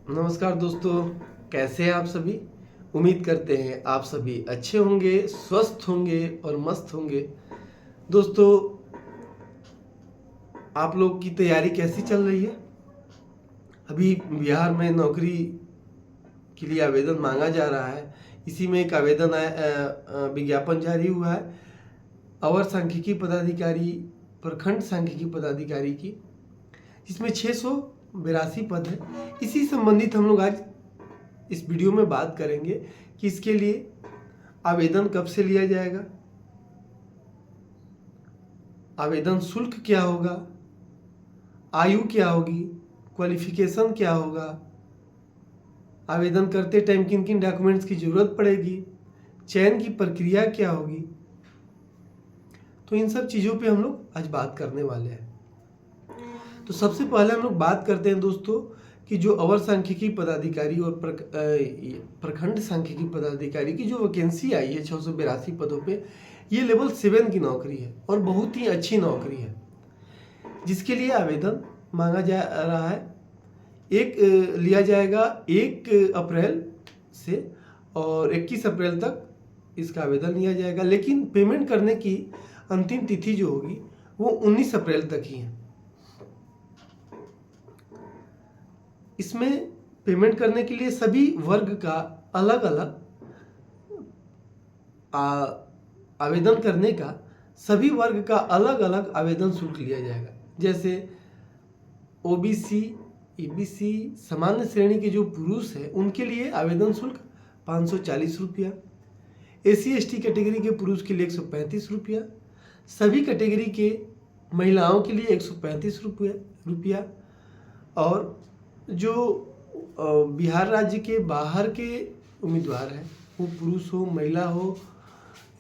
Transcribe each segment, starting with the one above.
नमस्कार दोस्तों, कैसे हैं आप सभी। उम्मीद करते हैं आप सभी अच्छे होंगे, स्वस्थ होंगे और मस्त होंगे। दोस्तों, आप लोग की तैयारी कैसी चल रही है। अभी बिहार में नौकरी के लिए आवेदन मांगा जा रहा है। इसी में एक आवेदन विज्ञापन जारी हुआ है अवर सांख्यिकी पदाधिकारी, प्रखंड सांख्यिकी पदाधिकारी की, जिसमें 682 पद है। इसी संबंधित हम लोग आज इस वीडियो में बात करेंगे कि इसके लिए आवेदन कब से लिया जाएगा, आवेदन शुल्क क्या होगा, आयु क्या होगी, क्वालिफिकेशन क्या होगा, आवेदन करते टाइम किन किन डॉक्यूमेंट्स की जरूरत पड़ेगी, चयन की प्रक्रिया क्या होगी। तो इन सब चीज़ों पे हम लोग आज बात करने वाले हैं। तो सबसे पहले हम लोग बात करते हैं दोस्तों कि जो अवर सांख्यिकी पदाधिकारी और प्रखंड सांख्यिकी पदाधिकारी की जो वैकेंसी आई है 682 पदों पे, ये लेवल 7 की नौकरी है और बहुत ही अच्छी नौकरी है, जिसके लिए आवेदन मांगा जा रहा है। लिया जाएगा 1 अप्रैल से और 21 अप्रैल तक इसका आवेदन लिया जाएगा, लेकिन पेमेंट करने की अंतिम तिथि जो होगी वो 19 अप्रैल तक ही है। इसमें पेमेंट करने के लिए सभी वर्ग का अलग अलग आवेदन करने का सभी वर्ग का अलग अलग आवेदन शुल्क लिया जाएगा। जैसे ओबीसी, ईबीसी, सामान्य श्रेणी के जो पुरुष हैं उनके लिए आवेदन शुल्क 540 रुपया, एसी एसटी कैटेगरी के पुरुष के लिए 135 रुपया, सभी कैटेगरी के महिलाओं के लिए 135 रुपया और जो बिहार राज्य के बाहर के उम्मीदवार हैं, वो पुरुष हो, महिला हो,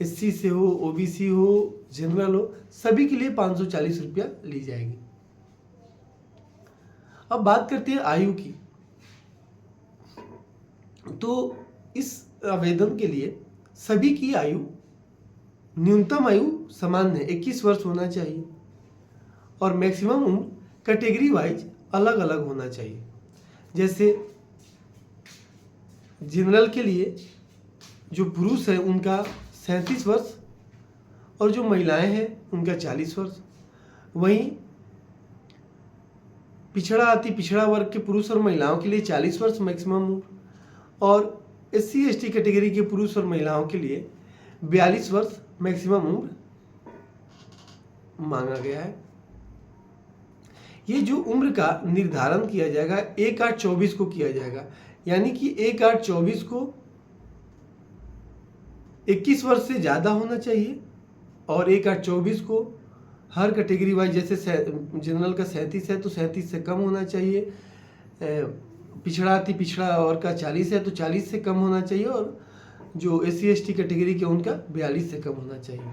एससी से हो, ओबीसी हो, जनरल हो, सभी के लिए 540 रुपया ली जाएगी। अब बात करते हैं आयु की। तो इस आवेदन के लिए सभी की आयु, न्यूनतम आयु समान है, 21 वर्ष होना चाहिए और मैक्सिमम उम्र कैटेगरी वाइज अलग अलग होना चाहिए। जैसे जनरल के लिए जो पुरुष है उनका 37 वर्ष और जो महिलाएं हैं उनका 40 वर्ष। वहीं अति पिछड़ा वर्ग के पुरुष और महिलाओं के लिए 40 वर्ष मैक्सिमम उम्र और एससी एसटी कैटेगरी के पुरुष और महिलाओं के लिए 42 वर्ष मैक्सिमम उम्र मांगा गया है। ये जो उम्र का निर्धारण किया जाएगा 1/8/24 को किया जाएगा, यानी कि 1/8/24 को 21 वर्ष से ज़्यादा होना चाहिए और 1/8/24 को हर कैटेगरी वाइज, जैसे जनरल का 37 है तो 37 से कम होना चाहिए, अति पिछड़ा वर्ग का 40 है तो 40 से कम होना चाहिए और जो एससी एसटी कैटेगरी के उनका 42 से कम होना चाहिए।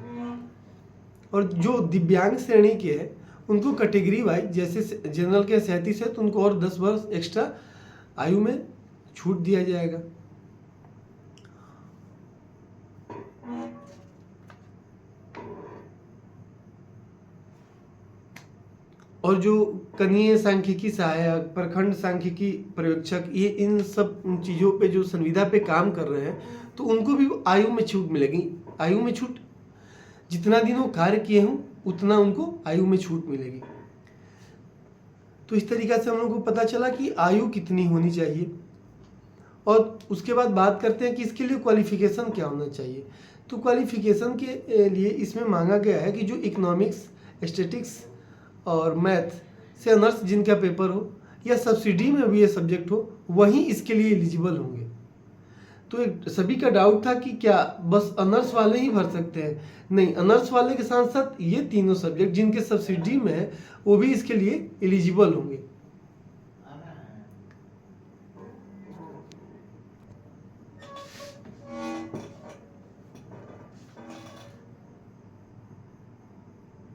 और जो दिव्यांग श्रेणी के हैं उनको कैटेगरी वाइज, जैसे जनरल के 37 है तो उनको और 10 वर्ष एक्स्ट्रा आयु में छूट दिया जाएगा। और जो कनीय सांख्यिकी सहायक, प्रखंड सांख्यिकी पर्यवेक्षक, ये इन सब चीज़ों पे जो संविदा पे काम कर रहे हैं तो उनको भी आयु में छूट मिलेगी। आयु में छूट, जितना दिन वो कार्य किए हों उतना उनको आयु में छूट मिलेगी। तो इस तरीक़ा से हम लोग को पता चला कि आयु कितनी होनी चाहिए। और उसके बाद बात करते हैं कि इसके लिए क्वालिफिकेशन क्या होना चाहिए। तो क्वालिफिकेशन के लिए इसमें मांगा गया है कि जो इकोनॉमिक्स, स्टैटिक्स और मैथ से ऑनर्स जिनका पेपर हो या सब्सिडी में भी ये सब्जेक्ट हो, वही इसके लिए एलिजिबल होंगे। तो सभी का डाउट था कि क्या बस ऑनर्स वाले ही भर सकते हैं। नहीं, ऑनर्स वाले के साथ साथ ये तीनों सब्जेक्ट जिनके सब्सिडी में है वो भी इसके लिए एलिजिबल होंगे।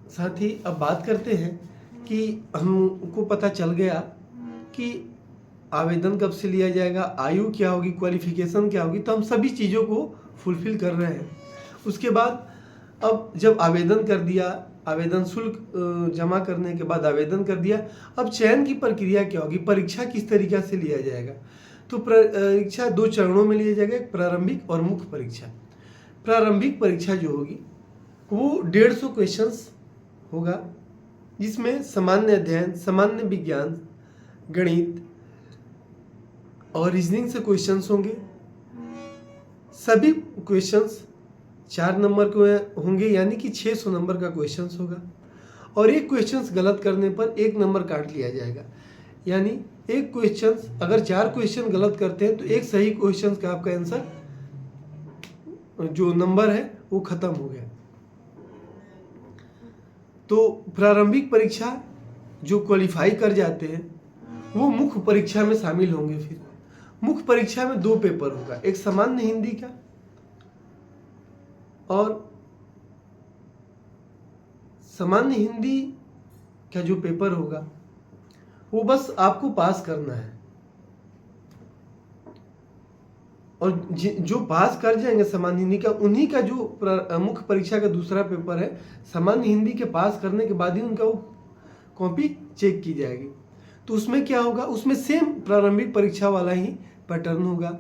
साथ ही अब बात करते हैं कि हमको पता चल गया कि आवेदन कब से लिया जाएगा, आयु क्या होगी, क्वालिफिकेशन क्या होगी, तो हम सभी चीज़ों को फुलफिल कर रहे हैं। उसके बाद अब जब आवेदन कर दिया, आवेदन शुल्क जमा करने के बाद आवेदन कर दिया। अब चयन की प्रक्रिया क्या होगी, परीक्षा किस तरीक़ा से लिया जाएगा। तो परीक्षा 2 चरणों में लिया जाएगा, एक प्रारंभिक और मुख्य परीक्षा। प्रारंभिक परीक्षा जो होगी वो 150 क्वेश्चंस होगा, जिसमें सामान्य अध्ययन, सामान्य विज्ञान, गणित और रीजनिंग से क्वेश्चंस होंगे। सभी क्वेश्चंस 4 नंबर के होंगे, यानी कि 600 नंबर का क्वेश्चंस होगा। और एक क्वेश्चंस गलत करने पर 1 नंबर काट लिया जाएगा। यानी एक क्वेश्चंस, अगर 4 क्वेश्चन गलत करते हैं तो एक सही क्वेश्चंस का आपका आंसर जो नंबर है वो खत्म हो गया। तो प्रारंभिक परीक्षा जो क्वालिफाई कर जाते हैं वो मुख्य परीक्षा में शामिल होंगे। फिर मुख्य परीक्षा में 2 पेपर होगा, एक सामान्य हिंदी का और सामान्य हिंदी का जो पेपर होगा वो बस आपको पास करना है। और जो पास कर जाएंगे सामान्य हिंदी का, उन्हीं का जो मुख्य परीक्षा का दूसरा पेपर है, सामान्य हिंदी के पास करने के बाद ही उनका वो कॉपी चेक की जाएगी। तो उसमें क्या होगा, उसमें सेम प्रारंभिक परीक्षा वाला ही पैटर्न होगा।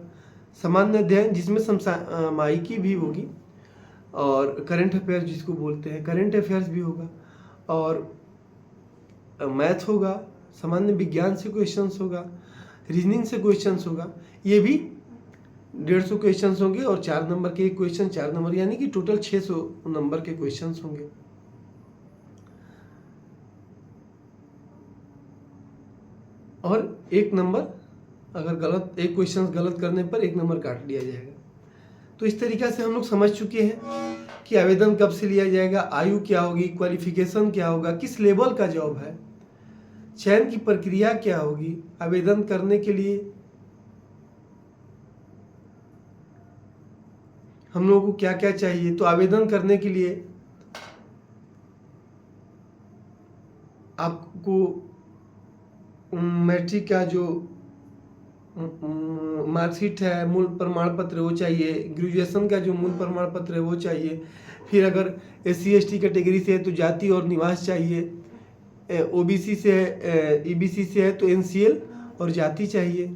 सामान्य अध्ययन जिसमें समसामयिकी भी होगी और करंट अफेयर्स जिसको बोलते हैं, करंट अफेयर्स भी होगा और मैथ होगा, सामान्य विज्ञान से क्वेश्चंस होगा, रीजनिंग से क्वेश्चंस होगा। ये भी 150 क्वेश्चंस होंगे और 4 नंबर के एक क्वेश्चन 4 नंबर, यानी कि टोटल 600 नंबर के क्वेश्चंस होंगे। और 1 नंबर अगर गलत, एक क्वेश्चन गलत करने पर 1 नंबर काट लिया जाएगा। तो इस तरीक़ा से हम लोग समझ चुके हैं कि आवेदन कब से लिया जाएगा, आयु क्या होगी, क्वालिफिकेशन क्या होगा, किस लेवल का जॉब है, चयन की प्रक्रिया क्या होगी, आवेदन करने के लिए हम लोगों को क्या क्या चाहिए। तो आवेदन करने के लिए आपको मैट्रिक का जो मार्कशीट है, मूल प्रमाण पत्र वो चाहिए, ग्रेजुएशन का जो मूल प्रमाण पत्र है वो चाहिए। फिर अगर SC/ST कैटेगरी से है तो जाति और निवास चाहिए, OBC से है, EBC से है तो NCL और जाति चाहिए,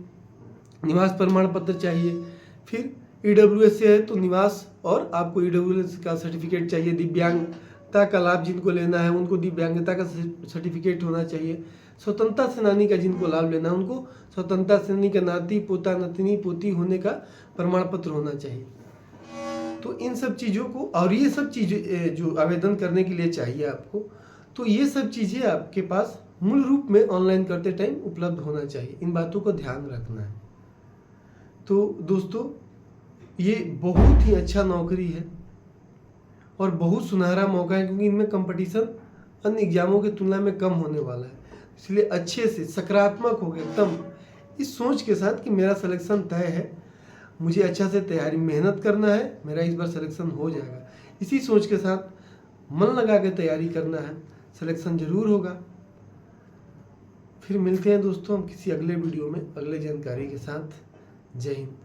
निवास प्रमाण पत्र चाहिए। फिर EWS से है तो निवास और आपको EWS का सर्टिफिकेट चाहिए। दिव्यांगता का लाभ जिनको लेना है उनको दिव्यांगता का सर्टिफिकेट होना चाहिए। स्वतंत्रता सेनानी का जिनको लाभ लेना है उनको स्वतंत्रता सेनानी का नाती पोता नतनी पोती होने का प्रमाण पत्र होना चाहिए। तो इन सब चीज़ों को, और ये सब चीज़ें जो आवेदन करने के लिए चाहिए आपको, तो ये सब चीज़ें आपके पास मूल रूप में ऑनलाइन करते टाइम उपलब्ध होना चाहिए। इन बातों को ध्यान रखना है। तो दोस्तों ये बहुत ही अच्छा नौकरी है और बहुत सुनहरा मौका है, क्योंकि इनमें कंपटीशन अन्य एग्जामों की तुलना में कम होने वाला है। इसलिए अच्छे से सकारात्मक हो गए एकदम इस सोच के साथ कि मेरा सिलेक्शन तय है, मुझे अच्छा से तैयारी मेहनत करना है, मेरा इस बार सिलेक्शन हो जाएगा। इसी सोच के साथ मन लगा के तैयारी करना है, सिलेक्शन जरूर होगा। फिर मिलते हैं दोस्तों हम किसी अगले वीडियो में अगले जानकारी के साथ। जय हिंद।